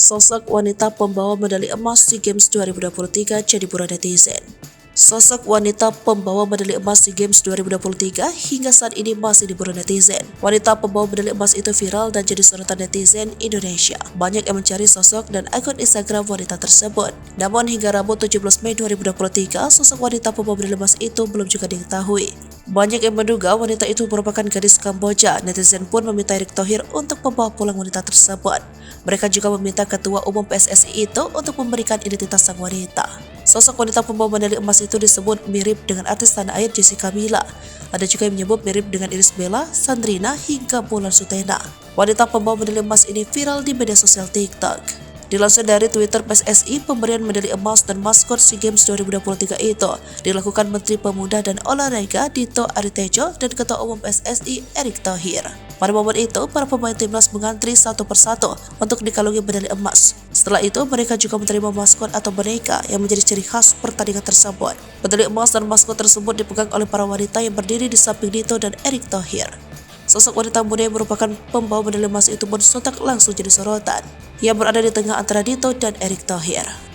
Sosok wanita pembawa medali emas SEA Games 2023 jadi buron netizen. Sosok wanita pembawa medali emas SEA Games 2023 hingga saat ini masih diburu netizen. Wanita pembawa medali emas itu viral dan jadi sorotan netizen Indonesia. Banyak yang mencari sosok dan akun Instagram wanita tersebut. Namun hingga Rabu 17 Mei 2023, sosok wanita pembawa medali emas itu belum juga diketahui. Banyak yang menduga wanita itu merupakan gadis Kamboja. Netizen pun meminta Erick Thohir untuk membawa pulang wanita tersebut. Mereka juga meminta Ketua Umum PSSI itu untuk memberikan identitas sang wanita. Sosok wanita pembawa medali emas itu disebut mirip dengan artis tanah air Jessica Milla. Ada juga yang menyebut mirip dengan Irish Bella, Sandrina, hingga Bulan Sutena. Wanita pembawa medali emas ini viral di media sosial TikTok. Dilansir dari Twitter PSSI, pemberian medali emas dan maskot SEA Games 2023 itu dilakukan Menteri Pemuda dan Olahraga Dito Aritejo dan Ketua Umum PSSI Erick Thohir. Pada momen itu, para pemain timnas mengantri satu persatu untuk dikalungi medali emas. Setelah itu, mereka juga menerima maskot atau boneka yang menjadi ciri khas pertandingan tersebut. Medali emas dan maskot tersebut dipegang oleh para wanita yang berdiri di samping Dito dan Erick Thohir. Sosok wanita muda yang merupakan pembawa medali emas itu pun sontak langsung jadi sorotan, yang berada di tengah antara Dito dan Erick Thohir.